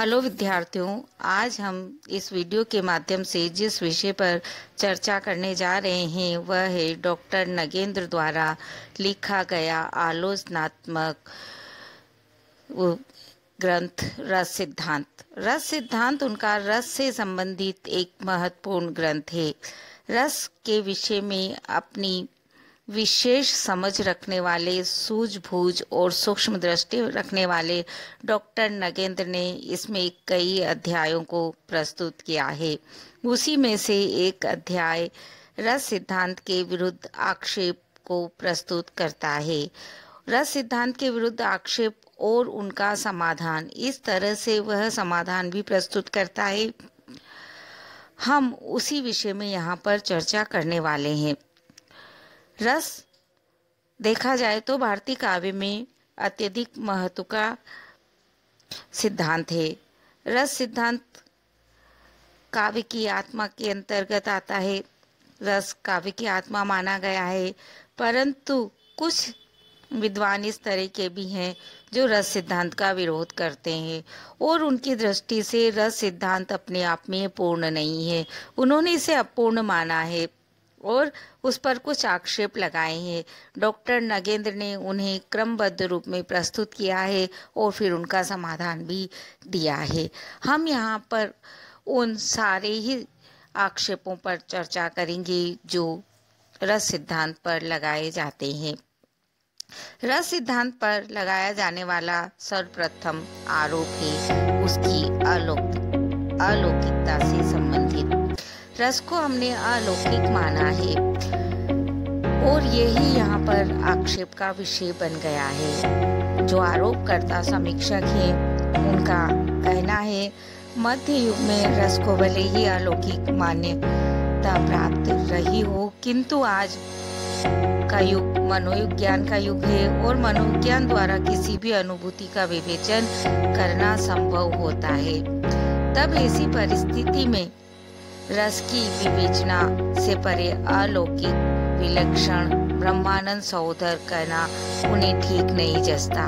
Hello विद्यार्थियों, आज हम इस वीडियो के माध्यम से जिस विषय पर चर्चा करने जा रहे हैं वह है डॉक्टर नगेंद्र द्वारा लिखा गया आलोचनात्मक ग्रंथ रस सिद्धांत। रस सिद्धांत उनका रस से संबंधित एक महत्वपूर्ण ग्रंथ है। रस के विषय में अपनी विशेष समझ रखने वाले, सूझबूझ और सूक्ष्म दृष्टि रखने वाले डॉक्टर नगेंद्र ने इसमें कई अध्यायों को प्रस्तुत किया है। उसी में से एक अध्याय रस सिद्धांत के विरुद्ध आक्षेप को प्रस्तुत करता है। रस सिद्धांत के विरुद्ध आक्षेप और उनका समाधान, इस तरह से वह समाधान भी प्रस्तुत करता है। हम उसी विषय में यहाँ पर चर्चा करने वाले हैं। रस देखा जाए तो भारतीय काव्य में अत्यधिक महत्व का सिद्धांत है। रस सिद्धांत काव्य की आत्मा के अंतर्गत आता है। रस काव्य की आत्मा माना गया है, परंतु कुछ विद्वान इस तरह के भी हैं जो रस सिद्धांत का विरोध करते हैं और उनकी दृष्टि से रस सिद्धांत अपने आप में पूर्ण नहीं है। उन्होंने इसे अपूर्ण माना है और उस पर कुछ आक्षेप लगाए हैं। डॉक्टर नगेंद्र ने उन्हें क्रमबद्ध रूप में प्रस्तुत किया है और फिर उनका समाधान भी दिया है। हम यहाँ पर उन सारे ही आक्षेपों पर चर्चा करेंगे जो रस सिद्धांत पर लगाए जाते हैं। रस सिद्धांत पर लगाया जाने वाला सर्वप्रथम आरोप है उसकी अलौकिकता से संबंधित। रस को हमने अलौकिक माना है और यही यहाँ पर आक्षेप का विषय बन गया है। जो आरोपकर्ता समीक्षक हैं उनका कहना है मध्य युग में रस को भले ही अलौकिक मान्यता प्राप्त रही हो, किंतु आज का युग मनोविज्ञान का युग है और मनोविज्ञान द्वारा किसी भी अनुभूति का विवेचन करना संभव होता है। तब ऐसी परिस्थिति में रस की विवेचना से परे अलौकिक विलक्षण ब्रह्मानंद सहोदर करना उन्हें ठीक नहीं जचता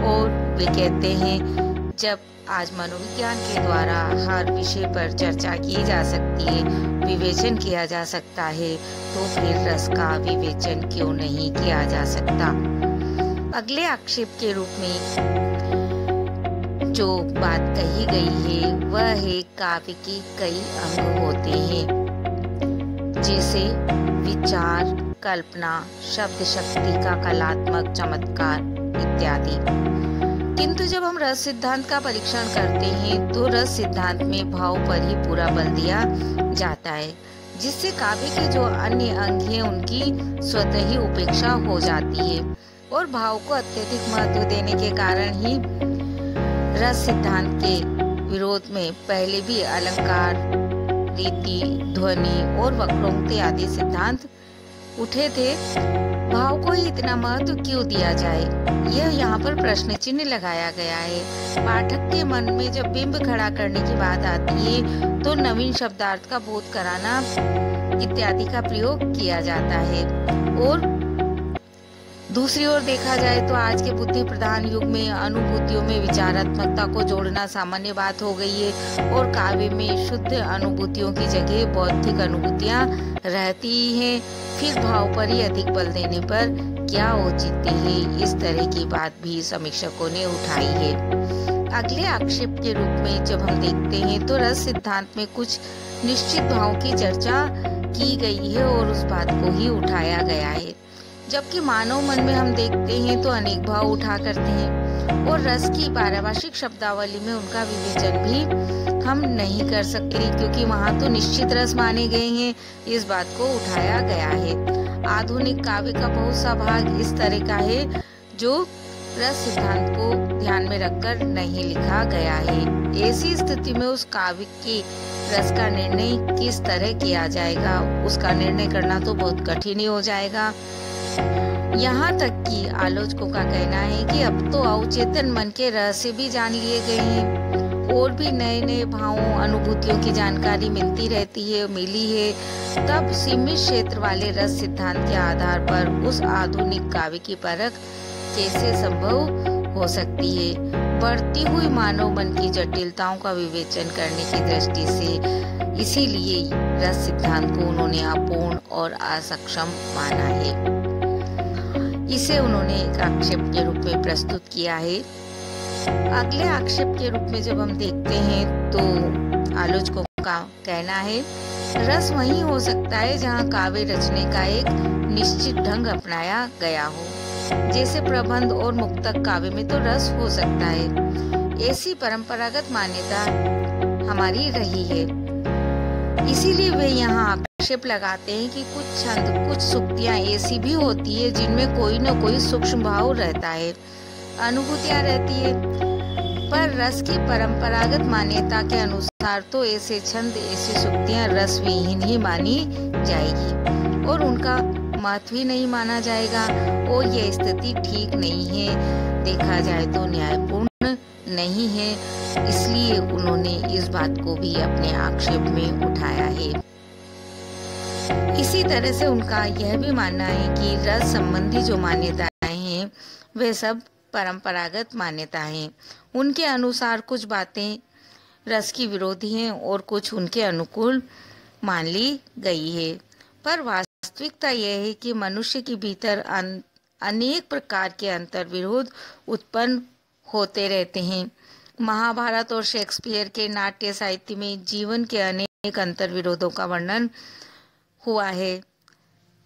और वे कहते हैं जब आज मनोविज्ञान के द्वारा हर विषय पर चर्चा की जा सकती है, विवेचन किया जा सकता है, तो फिर रस का विवेचन क्यों नहीं किया जा सकता। अगले आक्षेप के रूप में जो बात कही गई है वह है काव्य के कई अंग होते हैं, जैसे विचार, कल्पना, शब्द शक्ति का कलात्मक चमत्कार इत्यादि। किंतु जब हम रस सिद्धांत का परीक्षण करते हैं तो रस सिद्धांत में भाव पर ही पूरा बल दिया जाता है, जिससे काव्य के जो अन्य अंग हैं उनकी स्वतः ही उपेक्षा हो जाती है और भाव को अत्यधिक महत्व देने के कारण ही रस सिद्धांत के विरोध में पहले भी अलंकार, रीति, ध्वनि और वक्रोक्ति आदि सिद्धांत उठे थे। भाव को ही इतना महत्व क्यों दिया जाए, यह यहाँ पर प्रश्न चिन्ह लगाया गया है। पाठक के मन में जब बिंब खड़ा करने की बात आती है तो नवीन शब्दार्थ का बोध कराना इत्यादि का प्रयोग किया जाता है और दूसरी ओर देखा जाए तो आज के बुद्धि प्रधान युग में अनुभूतियों में विचारात्मकता को जोड़ना सामान्य बात हो गई है और काव्य में शुद्ध अनुभूतियों की जगह बौद्धिक अनुभूतियां रहती ही हैं। फिर भाव पर ही अधिक बल देने पर क्या औचित्य है, इस तरह की बात भी समीक्षकों ने उठाई है। अगले आक्षेप के रूप में जब हम देखते हैं तो रस सिद्धांत में कुछ निश्चित भावों की चर्चा की गई है और उस बात को ही उठाया गया है, जबकि मानव मन में हम देखते हैं तो अनेक भाव उठा करते हैं और रस की पारिभाषिक शब्दावली में उनका विवेचन भी हम नहीं कर सकते, क्योंकि वहाँ तो निश्चित रस माने गए हैं। इस बात को उठाया गया है। आधुनिक काव्य का बहुत सा भाग इस तरह का है जो रस सिद्धांत को ध्यान में रखकर नहीं लिखा गया है। ऐसी स्थिति में उस काव्य के रस का निर्णय किस तरह किया जाएगा, उसका निर्णय करना तो बहुत कठिन ही हो जाएगा। यहाँ तक कि आलोचकों का कहना है कि अब तो अवचेतन मन के रहस्य भी जान लिए गए हैं और भी नए नए भावों, अनुभूतियों की जानकारी मिलती रहती है, मिली है। तब सीमित क्षेत्र वाले रस सिद्धांत के आधार पर उस आधुनिक काव्य की परख कैसे संभव हो सकती है। बढ़ती हुई मानव मन की जटिलताओं का विवेचन करने की दृष्टि से इसीलिए रस सिद्धांत को उन्होंने अपूर्ण और असक्षम माना है। इसे उन्होंने एक आक्षेप के रूप में प्रस्तुत किया है। अगले आक्षेप के रूप में जब हम देखते हैं तो आलोचकों का कहना है, रस वहीं हो सकता है जहां काव्य रचने का एक निश्चित ढंग अपनाया गया हो। जैसे प्रबंध और मुक्तक काव्य में तो रस हो सकता है। ऐसी परंपरागत मान्यता हमारी रही है। इसीलिए वे यहाँ आक्षेप लगाते हैं कि कुछ छंद, कुछ सूक्तियां ऐसी भी होती है जिनमें कोई न कोई सूक्ष्म भाव रहता है, अनुभूतियां रहती है, पर रस की परंपरागत मान्यता के अनुसार तो ऐसे छंद, ऐसी सूक्तियां रस विहीन ही मानी जाएगी और उनका महत्व ही नहीं माना जाएगा और यह स्थिति ठीक नहीं है, देखा जाए तो न्यायपूर्ण नहीं है। इसलिए उन्होंने इस बात को भी अपने आक्षेप में उठाया है। इसी तरह से उनका यह भी मानना है कि रस संबंधी जो मान्यताएं हैं वे सब परंपरागत मान्यताएं हैं। उनके अनुसार कुछ बातें रस की विरोधी हैं और कुछ उनके अनुकूल मान ली गई है, पर वास्तविकता यह है कि मनुष्य के भीतर अनेक प्रकार के अंतर्विरोध उत्पन्न होते रहते हैं। महाभारत और शेक्सपियर के नाट्य साहित्य में जीवन के अनेक अंतर्विरोधों का वर्णन हुआ है।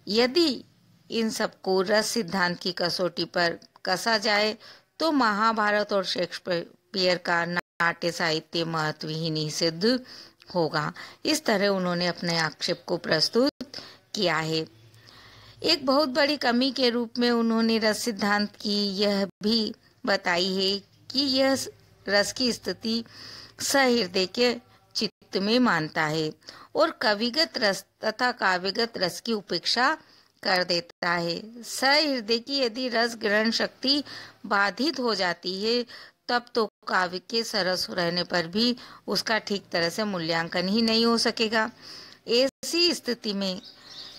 यदि इन सबको रस सिद्धांत की कसौटी पर कसा जाए तो महाभारत और शेक्सपियर का नाट्य साहित्य महत्वहीन ही सिद्ध होगा। इस तरह उन्होंने अपने आक्षेप को प्रस्तुत किया है। एक बहुत बड़ी कमी के रूप में उन्होंने रस सिद्धांत की यह भी बताई है कि यह रस की स्थिति सहृदय के चित्त में मानता है और कविगत रस तथा काव्यगत रस की उपेक्षा कर देता है। सहृदय की यदि रस ग्रहण शक्ति बाधित हो जाती है तब तो काव्य के सरस रहने पर भी उसका ठीक तरह से मूल्यांकन ही नहीं हो सकेगा। ऐसी स्थिति में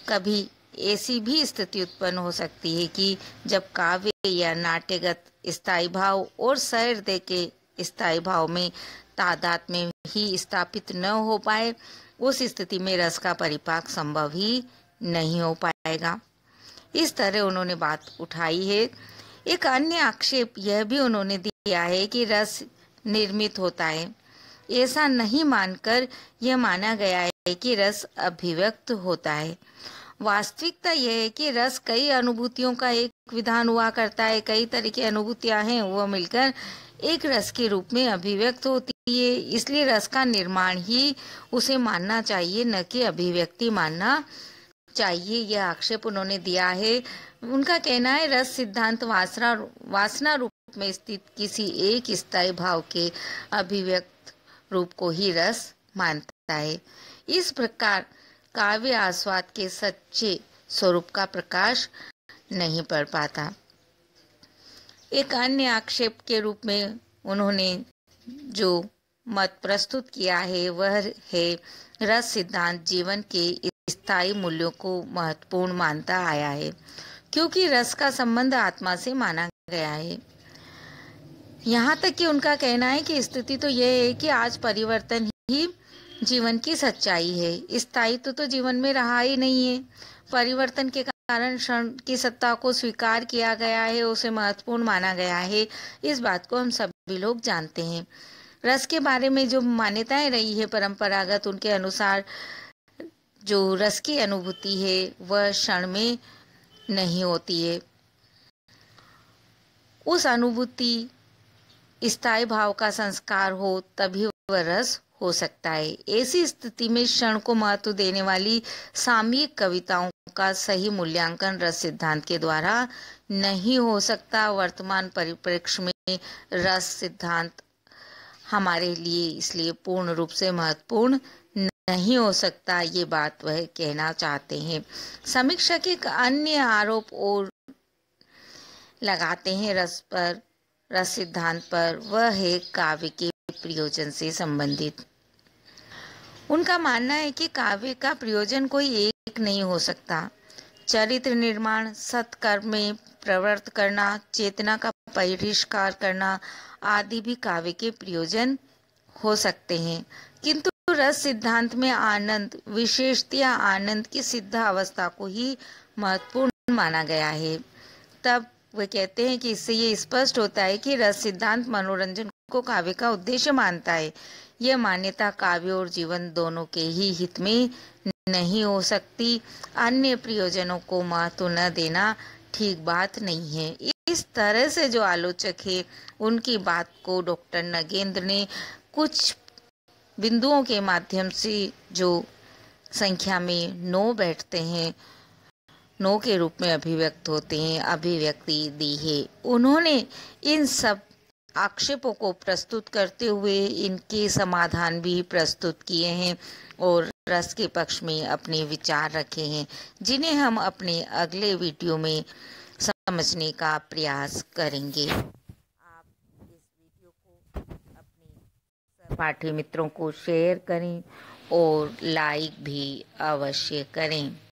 कभी ऐसी भी स्थिति उत्पन्न हो सकती है कि जब काव्य या नाट्यगत स्थायी भाव और सहृदय के स्थायी भाव में तादाद में ही स्थापित न हो पाए, उस स्थिति में रस का परिपाक संभव ही नहीं हो पाएगा। इस तरह उन्होंने बात उठाई है। एक अन्य आक्षेप यह भी उन्होंने दिया है कि रस निर्मित होता है। ऐसा नहीं मानकर यह माना गया है कि रस अभिव्यक्त होता है। वास्तविकता यह है कि रस कई अनुभूतियों का एक विधान हुआ करता है। कई तरह की अनुभूतियां हैं, वह मिलकर एक रस के रूप में अभिव्यक्त होती है। इसलिए रस का निर्माण ही उसे मानना चाहिए, न कि अभिव्यक्ति मानना चाहिए। यह आक्षेप उन्होंने दिया है। उनका कहना है रस सिद्धांत वासना रूप में स्थित किसी एक स्थायी भाव के अभिव्यक्त रूप को ही रस मानता है। इस प्रकार काव्य आस्वाद के सच्चे स्वरूप का प्रकाश नहीं पड़ पाता। एक अन्य आक्षेप के रूप में उन्होंने जो मत प्रस्तुत किया है वह है रस सिद्धांत जीवन के स्थायी मूल्यों को महत्वपूर्ण मानता आया है, क्योंकि रस का संबंध आत्मा से माना गया है। यहाँ तक कि उनका कहना है कि स्थिति तो यह है कि आज परिवर्तन ही जीवन की सच्चाई है। स्थायित्व तो जीवन में रहा ही नहीं है। परिवर्तन के कारण क्षण की सत्ता को स्वीकार किया गया है, उसे महत्वपूर्ण माना गया है। इस बात को हम सभी लोग जानते हैं। रस के बारे में जो मान्यताएं रही है परंपरागत, उनके अनुसार जो रस की अनुभूति है वह क्षण में नहीं होती है। उस अनुभूति स्थायी भाव का संस्कार हो तभी वह रस हो सकता है। ऐसी स्थिति में क्षण को महत्व देने वाली सामयिक कविताओं का सही मूल्यांकन रस सिद्धांत के द्वारा नहीं हो सकता। वर्तमान परिप्रेक्ष्य में रस सिद्धांत हमारे लिए इसलिए पूर्ण रूप से महत्वपूर्ण नहीं हो सकता, ये बात वह कहना चाहते हैं। समीक्षक एक अन्य आरोप और लगाते हैं रस सिद्धांत पर, वह है काव्य के प्रयोजन से संबंधित। उनका मानना है कि काव्य का प्रयोजन कोई एक नहीं हो सकता। चरित्र निर्माण, सत्कर्म में प्रवृत्त करना, चेतना का परिष्कार करना आदि भी काव्य के प्रयोजन हो सकते हैं। किंतु रस सिद्धांत में आनंद, विशेषतया आनंद की सिद्ध अवस्था को ही महत्वपूर्ण माना गया है। तब वे कहते हैं कि इससे ये स्पष्ट होता है कि रस सिद्धांत मनोरंजन को काव्य का उद्देश्य मानता है। यह मान्यता काव्य और जीवन दोनों के ही हित में नहीं हो सकती। अन्य प्रयोजनों को महत्व न देना ठीक बात नहीं है। इस तरह से जो आलोचक है उनकी बात को डॉक्टर नगेंद्र ने कुछ बिंदुओं के माध्यम से, जो संख्या में 9 बैठते हैं, 9 के रूप में अभिव्यक्त होते हैं, अभिव्यक्ति दी है। उन्होंने इन सब आक्षेपों को प्रस्तुत करते हुए इनके समाधान भी प्रस्तुत किए हैं और रस के पक्ष में अपने विचार रखे हैं, जिन्हें हम अपने अगले वीडियो में समझने का प्रयास करेंगे। आप इस वीडियो को अपने सहपाठी मित्रों को शेयर करें और लाइक भी अवश्य करें।